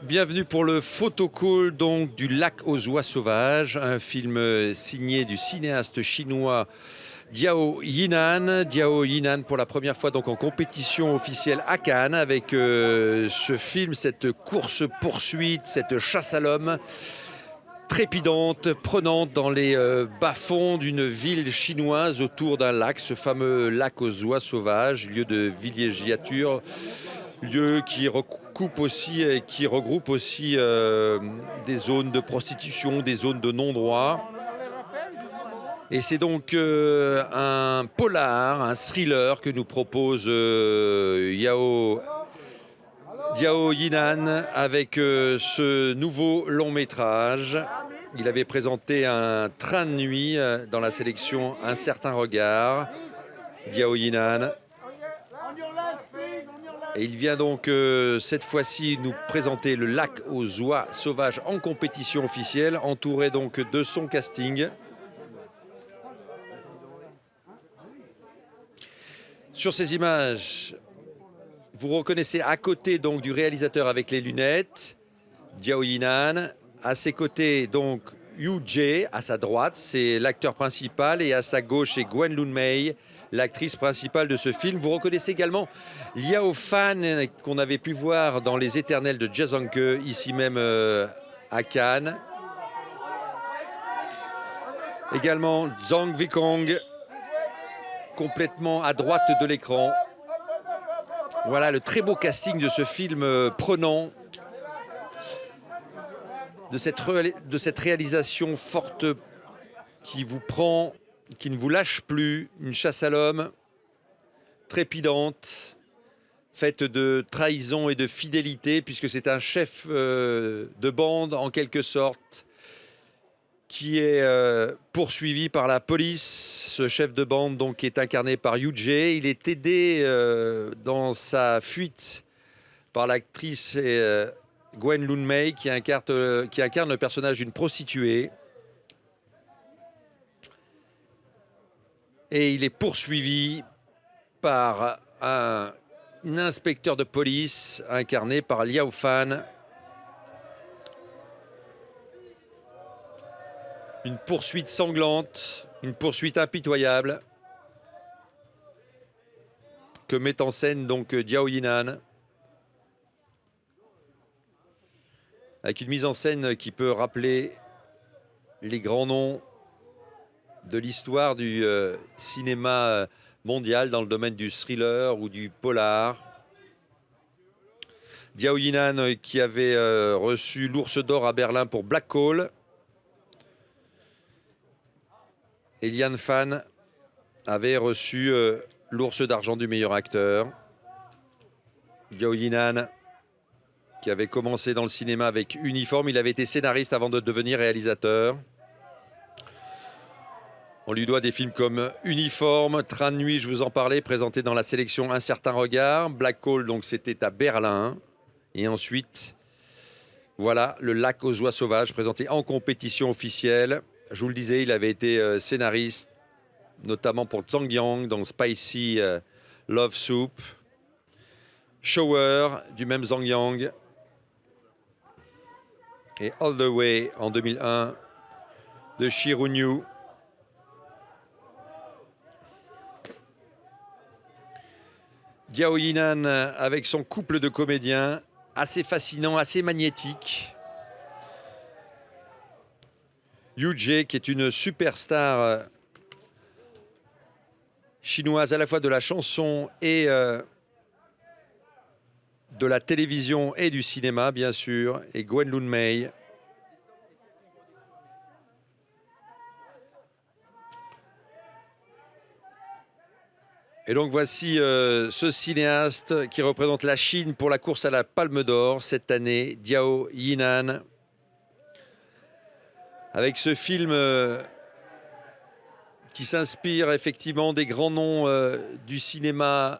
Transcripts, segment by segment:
Bienvenue pour le photocall donc du lac aux oies sauvages, un film signé du cinéaste chinois Diao Yinan. Diao Yinan pour la première fois donc en compétition officielle à Cannes avec ce film, cette course-poursuite, cette chasse à l'homme trépidante, prenante dans les bas-fonds d'une ville chinoise autour d'un lac, ce fameux lac aux oies sauvages, lieu de villégiature, lieu qui regroupe aussi des zones de prostitution, des zones de non-droit. Et c'est donc un polar, un thriller que nous propose Diao Yinan avec ce nouveau long métrage. Il avait présenté un train de nuit dans la sélection Un certain regard, Diao Yinan. Et il vient donc cette fois-ci nous présenter le lac aux oies sauvages en compétition officielle, entouré donc de son casting. Sur ces images, vous reconnaissez à côté donc du réalisateur avec les lunettes, Diao Yinan. À ses côtés donc Yu Jie, à sa droite, c'est l'acteur principal, et à sa gauche c'est Gwen Lun Mei, l'actrice principale de ce film. Vous reconnaissez également Liao Fan, qu'on avait pu voir dans Les Éternels de Jazanke, ici même à Cannes. Également Zhang Weikong, complètement à droite de l'écran. Voilà le très beau casting de ce film prenant, de cette réalisation forte qui vous prend, qui ne vous lâche plus, une chasse à l'homme trépidante, faite de trahison et de fidélité, puisque c'est un chef de bande en quelque sorte, qui est poursuivi par la police. Ce chef de bande donc est incarné par Yu Jie. Il est aidé dans sa fuite par l'actrice Gwen Lun Mei qui incarne le personnage d'une prostituée. Et il est poursuivi par un inspecteur de police incarné par Liao Fan. Une poursuite sanglante, une poursuite impitoyable que met en scène donc Diao Yinan, avec une mise en scène qui peut rappeler les grands noms de l'histoire du cinéma mondial dans le domaine du thriller ou du polar. Diao Yinan qui avait reçu l'Ours d'Or à Berlin pour Black Call. Et Lian Fan avait reçu l'Ours d'Argent du meilleur acteur. Diao Yinan, qui avait commencé dans le cinéma avec Uniforme, il avait été scénariste avant de devenir réalisateur. On lui doit des films comme Uniforme, Train de nuit, je vous en parlais, présenté dans la sélection Un certain regard. Black Call, donc c'était à Berlin. Et ensuite, voilà, Le lac aux oies sauvages, présenté en compétition officielle. Je vous le disais, il avait été scénariste, notamment pour Zhang Yang dans Spicy Love Soup. Shower, du même Zhang Yang. Et All the Way, en 2001, de Shi Runyu. Diao Yinan avec son couple de comédiens, assez fascinant, assez magnétique. Yu Jie, qui est une superstar chinoise, à la fois de la chanson et de la télévision et du cinéma, bien sûr, et Gwen Lun Mei. Et donc voici ce cinéaste qui représente la Chine pour la course à la Palme d'Or cette année, Diao Yinan. Avec ce film qui s'inspire effectivement des grands noms du cinéma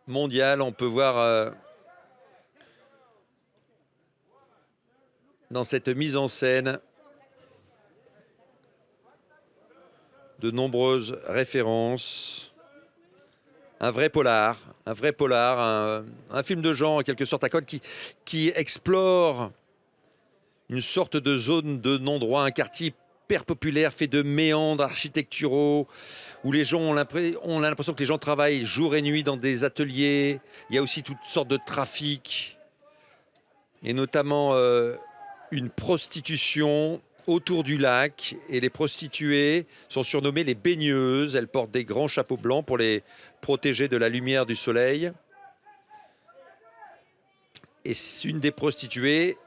mondial. On peut voir dans cette mise en scène de nombreuses références. un vrai polar, un film de genre en quelque sorte à code qui explore une sorte de zone de non-droit, un quartier hyper populaire fait de méandres architecturaux où les gens ont l'impression que les gens travaillent jour et nuit dans des ateliers. Il y a aussi toutes sortes de trafic et notamment une prostitution autour du lac, et les prostituées sont surnommées les baigneuses. Elles portent des grands chapeaux blancs pour les protéger de la lumière du soleil. Et une des prostituées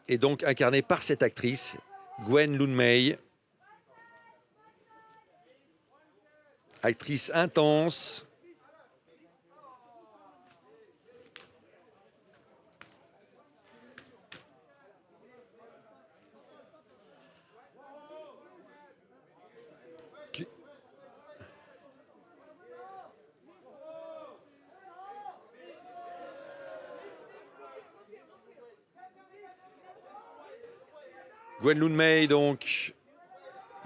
est donc incarnée par cette actrice, Gwen Lun Mei. Actrice intense. Gwen Lun Mei, donc,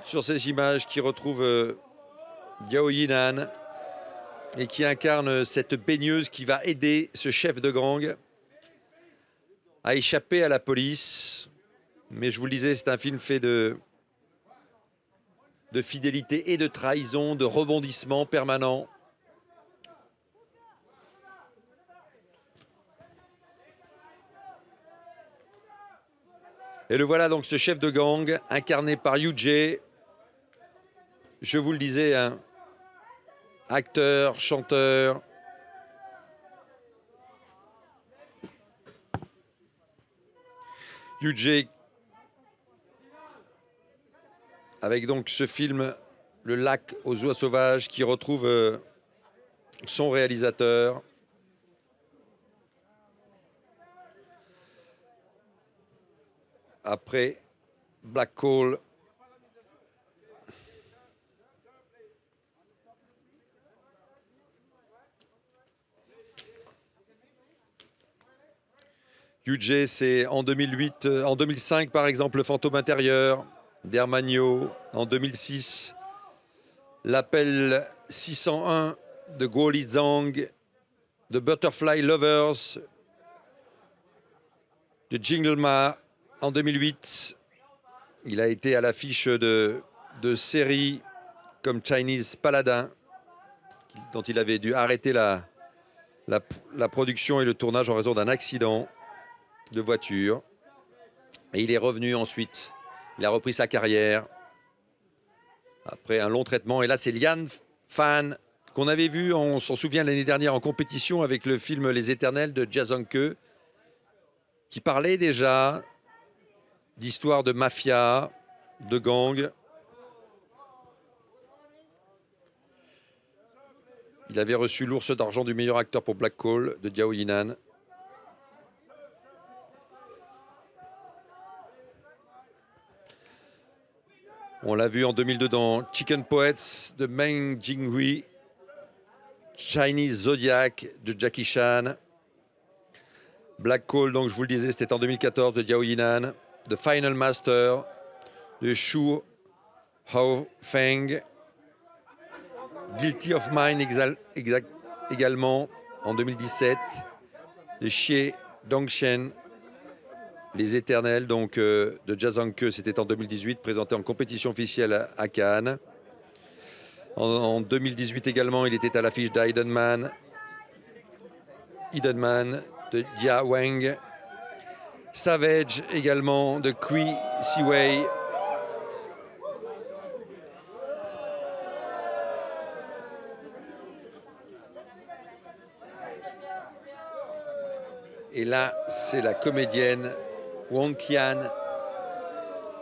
sur ces images, qui retrouve Diao Yinan et qui incarne cette baigneuse qui va aider ce chef de gang à échapper à la police. Mais je vous le disais, c'est un film fait de fidélité et de trahison, de rebondissement permanent. Et le voilà donc, ce chef de gang, incarné par Yu Jae. Je vous le disais, hein, acteur, chanteur. Yu Jae, avec donc ce film, Le lac aux oies sauvages, qui retrouve son réalisateur. Après Black Coal. Yu Jae, c'est en 2008, en 2005 par exemple, Le fantôme intérieur d'Hermanio. En 2006, L'appel 601 de Guo Lizang, The Butterfly Lovers de Jingle Ma. En 2008, il a été à l'affiche de séries comme Chinese Paladin, dont il avait dû arrêter la production et le tournage en raison d'un accident de voiture. Et il est revenu ensuite. Il a repris sa carrière après un long traitement. Et là, c'est Lian Fan, qu'on avait vu, on s'en souvient, l'année dernière en compétition avec le film Les Éternels de Jia Zhangke, qui parlait déjà d'histoire de mafia, de gang. Il avait reçu l'Ours d'argent du meilleur acteur pour Black Coal de Diao Yinan. On l'a vu en 2002 dans Chicken Poets de Meng Jinghui, Chinese Zodiac de Jackie Chan, Black Coal, donc je vous le disais, c'était en 2014 de Diao Yinan, The Final Master de Xu Haofeng, Guilty of Mine également en 2017 de Xie Dongshen. Les Éternels, donc de Jia Zhangke, c'était en 2018, présenté en compétition officielle à Cannes. En 2018 également, il était à l'affiche d'Hidden Man de Jia Wang. Savage également de Kui Siwei. Et là, c'est la comédienne Wong Qian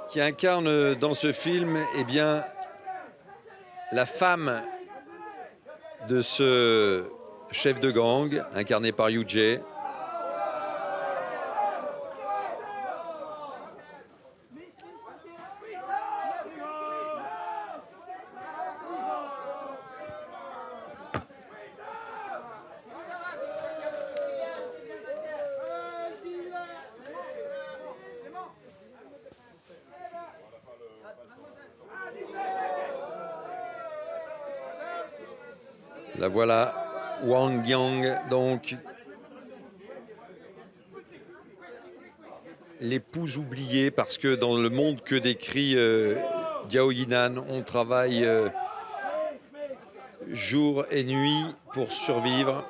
qui incarne dans ce film, eh bien, la femme de ce chef de gang, incarné par Yu Jae. La voilà, Wang Yang, donc l'épouse oubliée, parce que dans le monde que décrit Diao Yinan, on travaille jour et nuit pour survivre,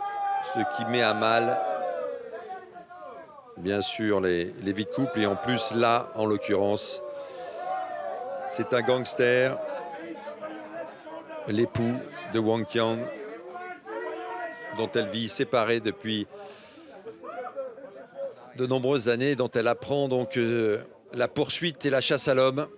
ce qui met à mal bien sûr les vies de couple, et en plus là en l'occurrence c'est un gangster, l'époux de Wang Qiang, dont elle vit séparée depuis de nombreuses années, dont elle apprend donc la poursuite et la chasse à l'homme.